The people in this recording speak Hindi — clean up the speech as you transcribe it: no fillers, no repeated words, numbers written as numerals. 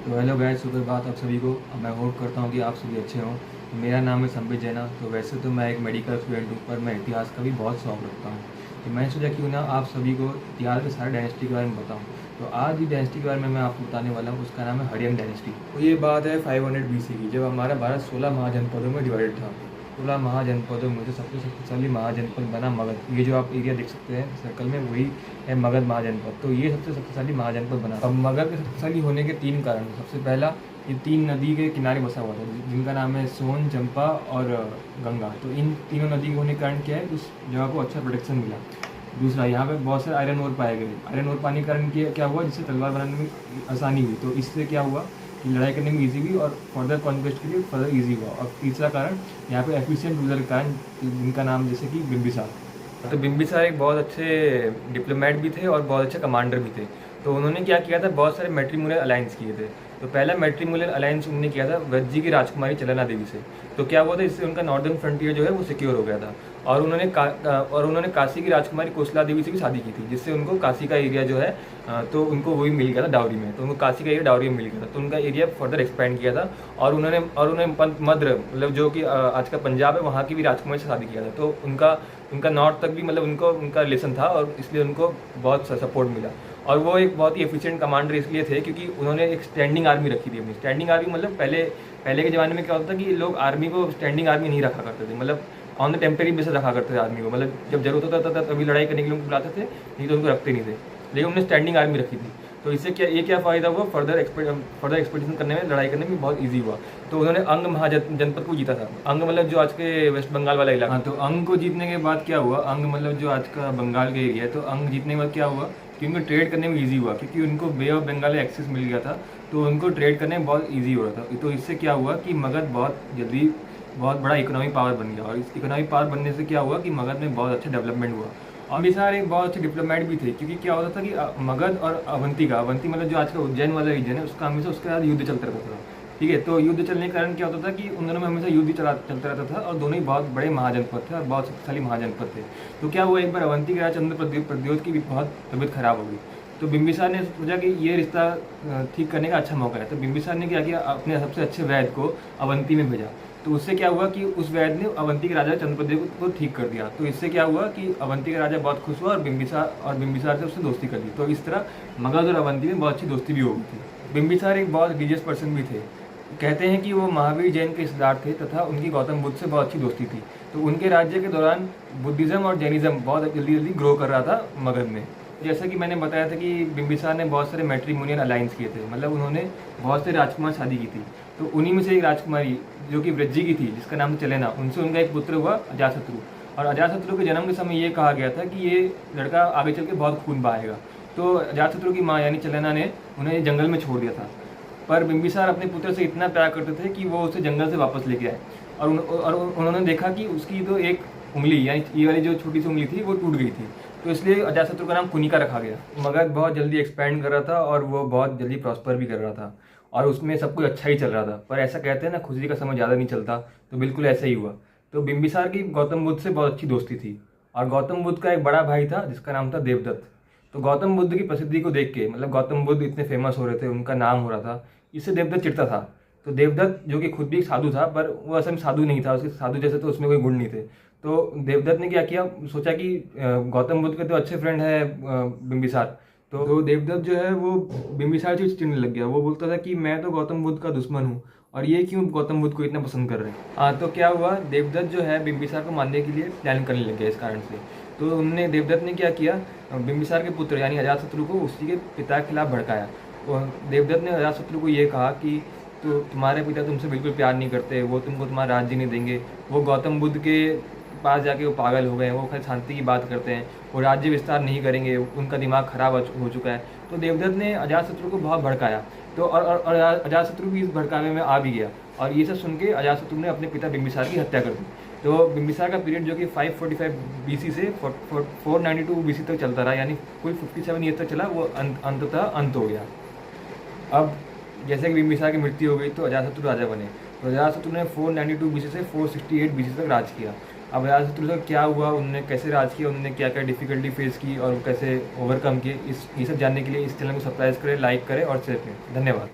तो हेलो गाइस, सुप्रभात आप सभी को। मैं होप करता हूँ कि आप सभी अच्छे हों। मेरा नाम है संबित जैना। तो वैसे तो मैं एक मेडिकल स्टूडेंट हूँ, पर मैं इतिहास का भी बहुत शौक रखता हूँ। तो मैंने सोचा क्यों ना आप सभी को इतिहास के सारे डायनेस्टी के बारे में बताऊँ। तो आज ही डायनेस्टी के बारे में मैं आपको बताने वाला हूँ, उसका नाम है हरियन डायनेस्टी। तो ये बात है 500 BC की, जब हमारा भारत 16 महाजनपदों में डिवाइडेड था। 16 महाजनपदों में से सबसे शक्तिशाली महाजनपद बना मगध। ये जो आप एरिया देख सकते हैं सर्कल में, वही है मगध महाजनपद। तो ये सबसे शक्तिशाली महाजनपद बना। अब मगध के शक्तिशाली होने के 3 कारण हैं। सबसे पहला, ये 3 नदी के किनारे बसा हुआ था, जिनका नाम है सोन, चंपा और गंगा। तो इन तीनों नदी के होने के कारण क्या है, उस जगह को अच्छा प्रोटेक्शन मिला। दूसरा, यहाँ पे बहुत सारे आयरन ओर पाए गए। आयरन ओर पाने के कारण क्या हुआ, जिससे तलवार बनाने में आसानी हुई। तो इससे क्या हुआ कि लड़ाई करने में ईजी हुई और फर्दर कॉन्क्वेस्ट के लिए फर्दर ईजी हुआ। और तीसरा कारण, यहाँ पे एफिशिएंट रूलर के कारण, जिनका नाम जैसे कि बिम्बिसार। तो बिम्बिसार एक बहुत अच्छे डिप्लोमेट भी थे और बहुत अच्छे कमांडर भी थे। तो उन्होंने क्या किया था, बहुत सारे मैट्रिमोनियल अलायंस किए थे। तो पहला मैट्रिमोनियल अलायंस उन्होंने किया था वज्जी की राजकुमारी चलना देवी से। तो क्या हुआ था, इससे उनका नॉर्दर्न फ्रंटियर जो है वो सिक्योर हो गया था। और उन्होंने काशी की राजकुमारी कोसला देवी से भी शादी की थी, जिससे उनको काशी का एरिया जो है तो उनको वही मिल गया था डाउरी में। तो उनको काशी का एरिया डाउरी में मिल गया था, तो उनका एरिया फर्दर एक्सपेंड किया था। और उन्होंने मद्र, मतलब जो कि आज का पंजाब है, वहाँ की भी राजकुमारी से शादी किया था। तो उनका नॉर्थ तक भी मतलब उनका रिलेशन था, और इसलिए उनको बहुत सपोर्ट मिला। और वो एक बहुत ही एफिशिएंट कमांडर इसलिए थे क्योंकि उन्होंने एक स्टैंडिंग आर्मी रखी थी अपनी। स्टैंडिंग आर्मी मतलब पहले के ज़माने में क्या होता था कि लोग आर्मी को स्टैंडिंग आर्मी नहीं रखा करते थे, मतलब ऑन द टेम्परेरी बेसिस रखा करते थे आर्मी को। मतलब जब जरूरत होता था तभी लड़ाई करने के लिए उनको बुलाते थे, नहीं तो उनको रखते नहीं थे। लेकिन उन्होंने स्टैंडिंग आर्मी रखी थी। तो इससे क्या फ़ायदा हुआ, फर्दर एक्सपेडिशन करने में, लड़ाई करने में बहुत ईजी हुआ। तो उन्होंने अंग महाजनपद को जीता था। अंग मतलब जो आज के वेस्ट बंगाल वाला इलाका। हाँ, तो अंग को जीतने के बाद क्या हुआ, अंग मतलब जो आज का बंगाल का एरिया है, तो अंग जीतने के बाद क्या हुआ कि उनको ट्रेड करने में ईजी हुआ, क्योंकि उनको बे ऑफ बंगाल एक्सेस मिल गया था। तो उनको ट्रेड करने में बहुत ईजी हो रहा था। तो इससे क्या हुआ कि मगध बहुत जल्दी बहुत बड़ा इकोनॉमिक पावर बन गया। और इस इकोनॉमिक पावर बनने से क्या हुआ कि मगध में बहुत अच्छा डेवलपमेंट हुआ। और बिहार एक बहुत अच्छे डिप्लोमेट भी थे, क्योंकि क्या होता था कि मगध और अवंती मतलब जो आज का उज्जैन वाला रीजन है, उसका हमेशा उसके साथ युद्ध चलता रहता था। ठीक है, तो युद्ध चलने के कारण क्या होता था कि उन दोनों में हमेशा युद्ध चलता रहता था, और दोनों ही बहुत बड़े महाजनपद थे और बहुत शक्तिशाली महाजनपद थे। तो क्या हुआ, एक बार अवंती के राजा चंद्रप्रद्योत की भी बहुत तबीयत खराब हो गई। तो बिम्बिसार ने सोचा कि ये रिश्ता ठीक करने का अच्छा मौका है। तो बिम्बिसार ने क्या किया, अपने सबसे अच्छे वैद्य को अवंती में भेजा। तो उससे क्या हुआ कि उस वैद्य ने अवंती के राजा चंद्रप्रद्योत को ठीक कर दिया। तो इससे क्या हुआ कि अवंती का राजा बहुत खुश हुआ और बिम्बिसार से उससे दोस्ती कर ली। तो इस तरह मगध और अवंती में बहुत अच्छी दोस्ती भी हो गई थी। बिम्बिसार एक बहुत रिलीजियस पर्सन भी थे। कहते हैं कि वो महावीर जैन के रिश्तेदार थे, तथा उनकी गौतम बुद्ध से बहुत अच्छी दोस्ती थी। तो उनके राज्य के दौरान बुद्धिज़्म और जैनिज़्म बहुत जल्दी जल्दी ग्रो कर रहा था मगध में। जैसा कि मैंने बताया था कि बिम्बिसार ने बहुत सारे मैट्रिमोनियल अलायंस किए थे, मतलब उन्होंने बहुत से राजकुमार शादी की थी। तो उन्हीं में से एक राजकुमारी जो कि वृज्जी की थी, जिसका नाम चलेना, उनसे उनका एक पुत्र हुआ अजातशत्रु। और अजातशत्रु के जन्म के समय ये कहा गया था कि ये लड़का आगे चल के बहुत खून बहाएगा। तो अजातशत्रु की माँ यानी चलेना ने उन्हें जंगल में छोड़ दिया था। पर बिम्बिसार अपने पुत्र से इतना प्यार करते थे कि वो उसे जंगल से वापस लेके आए। और उन्होंने देखा कि उसकी तो एक उंगली, यानी ये वाली जो छोटी सी उंगली थी, वो टूट गई थी। तो इसलिए अजातशत्रु का नाम कुनिका रखा गया। मगध बहुत जल्दी एक्सपैंड कर रहा था और वो बहुत जल्दी प्रॉस्पर भी कर रहा था, और उसमें सब कुछ अच्छा ही चल रहा था। पर ऐसा कहते हैं ना, खुशी का समय ज़्यादा नहीं चलता, तो बिल्कुल ऐसा ही हुआ। तो बिम्बिसार की गौतम बुद्ध से बहुत अच्छी दोस्ती थी। और गौतम बुद्ध का एक बड़ा भाई था जिसका नाम था देवदत्त। तो गौतम बुद्ध की प्रसिद्धि को देख के, मतलब गौतम बुद्ध इतने फेमस हो रहे थे, उनका नाम हो रहा था, इससे देवदत्त चिढ़ता था। तो देवदत्त, जो कि खुद भी एक साधु था, पर वो असल में साधु नहीं था, उसके साधु जैसे तो उसमें कोई गुण नहीं थे। तो देवदत्त ने क्या किया, सोचा कि गौतम बुद्ध के तो अच्छे फ्रेंड है बिम्बिसार। तो देवदत्त जो है वो बिम्बिसार से चिढ़ने लग गया। वो बोलता था कि मैं तो गौतम बुद्ध का दुश्मन हूँ, और ये क्यों गौतम बुद्ध को इतना पसंद कर रहे हैं। हाँ, तो क्या हुआ, देवदत्त जो है बिम्बिसार को मारने के लिए प्लान करने लग गया इस कारण से। तो देवदत्त ने क्या किया, बिम्बिसार के पुत्र यानी अजातशत्रु को उसी के पिता के खिलाफ भड़काया। देवदत्त ने अजातशत्रु को ये कहा कि तो तुम्हारे पिता तुमसे बिल्कुल प्यार नहीं करते, वो तुमको तुम्हारा राज्य नहीं देंगे, वो गौतम बुद्ध के पास जाके वो पागल हो गए हैं, वो खाली शांति की बात करते हैं, वो राज्य विस्तार नहीं करेंगे, उनका दिमाग खराब हो चुका है। तो देवदत्त ने अजातशत्रु को बहुत भड़काया। तो और अजातशत्रु भी इस भड़कावे में आ भी गया, और ये सब सुन के अजातशत्रु ने अपने पिता बिम्बिसार की हत्या कर दी। तो बिम्बिसार का पीरियड जो कि 545 BC से 492 BC तक चलता रहा, यानी कुल 57 ईयर तक चला, वो अंततः अंत हो गया। अब जैसे कि बिम्बिसार की मृत्यु हो गई तो अजातशत्रु राजा बने। तो अजातशत्रु ने 492 BC से 468 BC तक राज किया। अब अजातशत्रु से क्या हुआ, उन्होंने कैसे राज किया, उन्होंने क्या क्या डिफिकल्टी फेस की और कैसे ओवरकम किए, ये सब जानने के लिए इस चैनल को सब्सक्राइब करें, लाइक करें और शेयर करें। धन्यवाद।